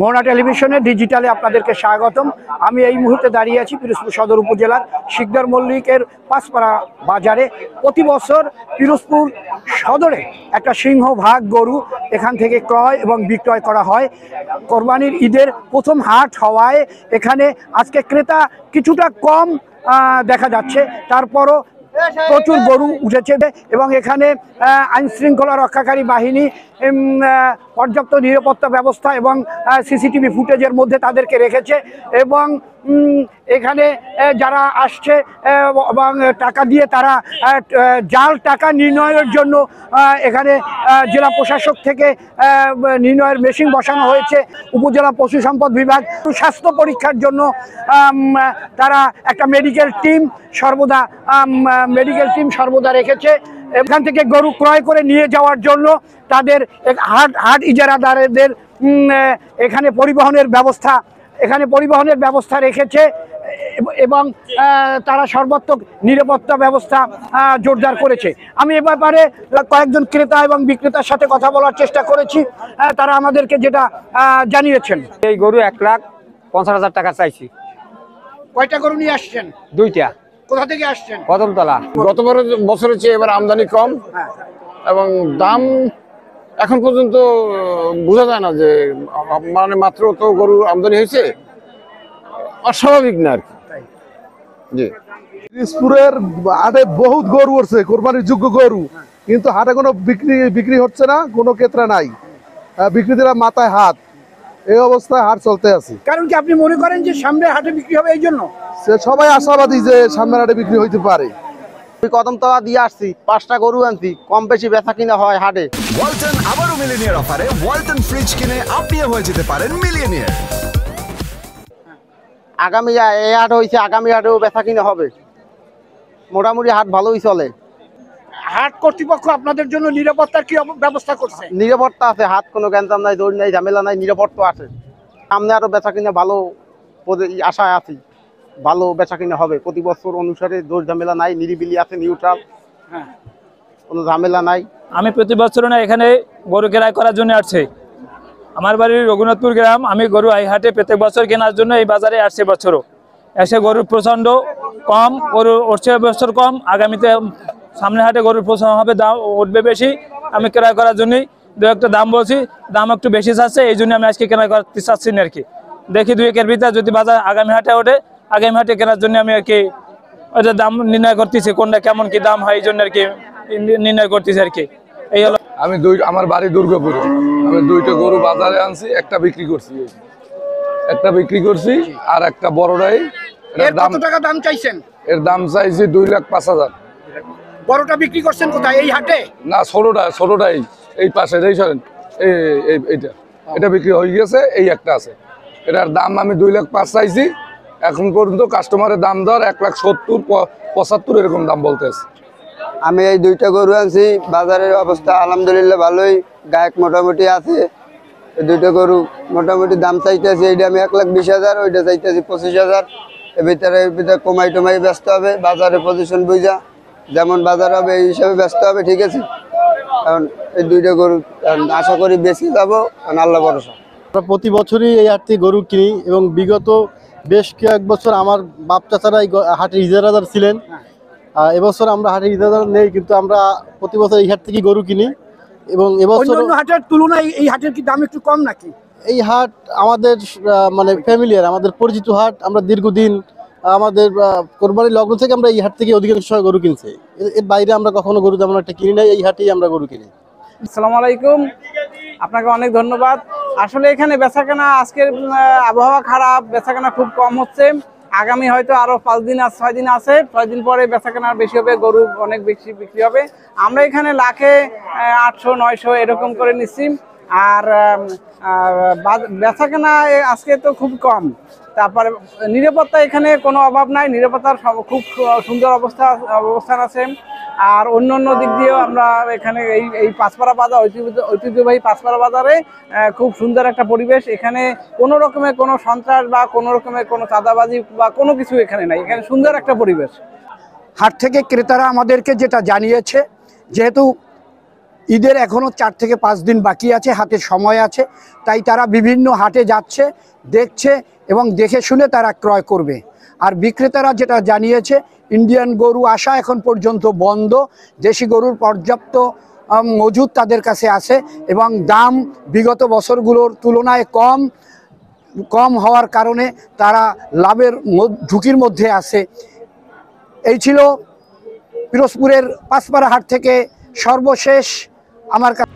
মোহনা টেলিভিশনের ডিজিটালে আপনাদেরকে স্বাগতম। আমি এই মুহূর্তে দাঁড়িয়ে আছি পিরোজপুর সদর উপজেলার শিকদার মল্লিকের পাঁচপাড়া বাজারে। প্রতি বছর পিরোজপুর সদরে একটা সিংহভাগ গরু এখান থেকে ক্রয় এবং বিক্রয় করা হয়। কোরবানির ঈদের প্রথম হাট হওয়ায় এখানে আজকে ক্রেতা কিছুটা কম দেখা যাচ্ছে, তারপরও প্রচুর গরু উঠেছে এবং এখানে আইন শৃঙ্খলা রক্ষাকারী বাহিনী পর্যাপ্ত নিরাপত্তা ব্যবস্থা এবং সিসিটিভি ফুটেজের মধ্যে তাদেরকে রেখেছে এবং এখানে যারা আসছে এবং টাকা দিয়ে তারা জাল টাকা নির্ণয়ের জন্য এখানে জেলা প্রশাসক থেকে নির্ণয়ের মেশিন বসানো হয়েছে। উপজেলা পশু সম্পদ বিভাগ স্বাস্থ্য পরীক্ষার জন্য তারা একটা মেডিকেল টিম সর্বদা রেখেছে। এখান থেকে গরু ক্রয় করে নিয়ে যাওয়ার জন্য তাদের হাট ইজারাদারদের এখানে পরিবহনের ব্যবস্থা রেখেছে এবং তারা সর্বাত্মক নিরাপত্তা ব্যবস্থা জোরদার করেছে। আমি এ ব্যাপারে কয়েকজন ক্রেতা এবং বিক্রেতার সাথে কথা বলার চেষ্টা করেছি, তারা আমাদেরকে যেটা জানিয়েছেন। এই গরু 1,50,000 টাকা চাইছি। কয়টা গরু নিয়ে আসছেন? 2টা। কোথা থেকে আসছেন? কদমতলা। গত বছরের চেয়ে এবার আমদানি কম এবং দাম এখন পর্যন্ত বোঝা যায় না যে মানে মাত্র তো গরু আমদানি হয়েছে, অস্বাভাবিক না আর কি। জি, পিরোজপুরের হাটে বহুত গরু উঠছে, কোরবানির যোগ্য গরু, কিন্তু হাটে কোনো বিক্রি হচ্ছে না, কোনো ক্রেতা নাই, বিক্রেতারা মাথায় হাত, এই অবস্থায় হাট চলতে আছে। কারণ কি আপনি মনে করেন যে সামনে হাটে বিক্রি হবে এই জন্য? সবাই আশাবাদী যে সামনের হাটে বিক্রি হইতে পারে। কদমতলা দিয়ে আসছি, 5টা গরু আনছি, কম বেশি বেচা কিনা হয় হাটে। ওয়ালটন আবারও মিলিয়নিয়ার অফারে ওয়ালটন ফ্রিজ কিনে আপনিও হয়ে যেতে পারেন মিলিয়নিয়ার। আগামী এই হাট হয়েছে, আগামী হাটেও বেচা কিনা হবে, মোটামুটি হাট ভালোই চলে। হাট কর্তৃপক্ষ আপনাদের জন্য নিরাপত্তার কি ব্যবস্থা করছে? নিরাপত্তা আছে, হাট কোনো গ্যাঞ্জাম নাই, দৌড় নাই, ঝামেলা নাই, নিরাপত্তা আছে। সামনে আরো বেচা কিনা ভালো আশায় আছি, ভালো বেচা কিনা হবে। প্রতি বছর অনুসারে দৌড় ঝামেলা নাই, নিরিবিলি আছে, নিউট্রাল, কোনো ঝামেলা নাই। আমি প্রতি বছর না এখানে গরু ক্রয় করার জন্য আসছি। আমার বাড়ি রঘুনাথপুর গ্রাম। আমি গরু এই হাটে প্রত্যেক বছর কেনার জন্য এই বাজারে আসছি। বছরও এসে গরুর প্রচণ্ড কম, গরু উঠছে বছর কম, আগামীতে সামনে হাটে গরুর প্রচলন হবে, দাম উঠবে বেশি। আমি ক্রয় করার জন্যই দু একটা দাম বলছি, দাম একটু বেশি চাচ্ছে, এই জন্য আমি আজকে ক্রয় করতে চাচ্ছি না আর কি। দেখি 2-1 ভিতরে যদি বাজার আগামী হাটে ওঠে, আগামী হাটে কেনার জন্য আমি আর কি ওইটা দাম নির্ণয় করতেছি, কোনটা কেমন কি দাম হয় এই জন্য আর কি নির্ণয় করতেছি আর কি। এই হলো। আমি আমার বাড়ি দুর্গাপুরে। আমি 2টা গরু বাজারে আনছি, একটা বিক্রি করছি আর একটা বড়টাই। কত টাকা দাম চাইছেন? এর দাম চাইছি 2,05,000। বড়টা বিক্রি করছেন কোথায়? এই হাটে না, ছোটটাই এই পাশে, এটা বিক্রি হয়ে গেছে, এই একটা আছে। এটার দাম আমি 2,05,000 চাইছি। এখন পর্যন্ত কাস্টমারের দাম দর 1,70-75 এরকম দাম বলতেছে। আমি এই 2টা গরু আনছি, বাজারের অবস্থা আলহামদুলিল্লাহ ভালোই, গায়ক মোটামুটি আছে। এই 2টা গরু মোটামুটি দাম চাইতেছি, এইটা আমি 1,20,000, ওইটা চাইতেছি 25,000। এর ভিতরে কমাই টমাই ব্যস্ত হবে, বাজারের পজিশন বুঝা যেমন বাজার হবে এই হিসাবে ব্যস্ত হবে, ঠিক আছে। কারণ এই 2টা গরু আশা করি বেশি যাবো, আল্লাহ ভরসা। আমরা প্রতি বছরই এই হাট থেকে গরু কিনি এবং বিগত বেশ কয়েক বছর আমার বাপ চাচারা এই হাটের ইজারাদার ছিলেন। এবছর আমরা হাটের ইজারাদার নেই, কিন্তু আমরা প্রতি বছর এই হাট থেকে গরু কিনি এবং এবছর হাটের তুলনায় এই হাটের কি দাম একটু কম নাকি? এই হাট আমাদের মানে ফ্যামিলিয়ার, আমাদের পরিচিত হাট। আমরা দীর্ঘদিন আমাদের কোরবানির লগ্ন থেকে আমরা এই হাট থেকে অধিকাংশ গরু কিনছি। এর বাইরে আমরা কখনো গরু তেমন একটা কিনি নাই, এই হাটেই আমরা গরু কিনি। আসসালামু আলাইকুম, আপনাকে অনেক ধন্যবাদ। আসলে এখানে বেচাকেনা, আজকের আবহাওয়া খারাপ, বেচাকেনা খুব কম হচ্ছে। আগামী হয়তো আরো 6 দিন আছে, 6 দিন পরে বেচাকেনা বেশি হবে, গরু অনেক বেশি বিক্রি হবে। আমরা এখানে লাখে 800-900 এরকম করে নিচ্ছি। আর বেচাকেনা আজকে তো খুব কম। তারপরে নিরাপত্তা এখানে কোনো অভাব নাই, নিরাপত্তার খুব সুন্দর অবস্থান আছে। আর অন্য দিক দিয়েও আমরা এখানে এই পাঁচপাড়া বাজার, ঐতিহ্যবাহী পাঁচপাড়া বাজারে খুব সুন্দর একটা পরিবেশ। এখানে কোনো রকমের কোনো সন্ত্রাস বা কোনো রকমের কোনো চাঁদাবাজি বা কোনো কিছু এখানে নাই, এখানে সুন্দর একটা পরিবেশ। হাট থেকে ক্রেতারা আমাদেরকে যেটা জানিয়েছে, যেহেতু ঈদের এখনও 4 থেকে 5 দিন বাকি আছে, হাতে সময় আছে, তাই তারা বিভিন্ন হাটে যাচ্ছে, দেখছে এবং দেখে শুনে তারা ক্রয় করবে। আর বিক্রেতারা যেটা জানিয়েছে, ইন্ডিয়ান গরু আসা এখন পর্যন্ত বন্ধ, দেশি গরুর পর্যাপ্ত মজুদ তাদের কাছে আছে এবং দাম বিগত বছরগুলোর তুলনায় কম হওয়ার কারণে তারা লাভের ঝুঁকির মধ্যে আছে। এই ছিল পিরোজপুরের পাঁচপাড়া হাট থেকে সর্বশেষ আমার কাছে।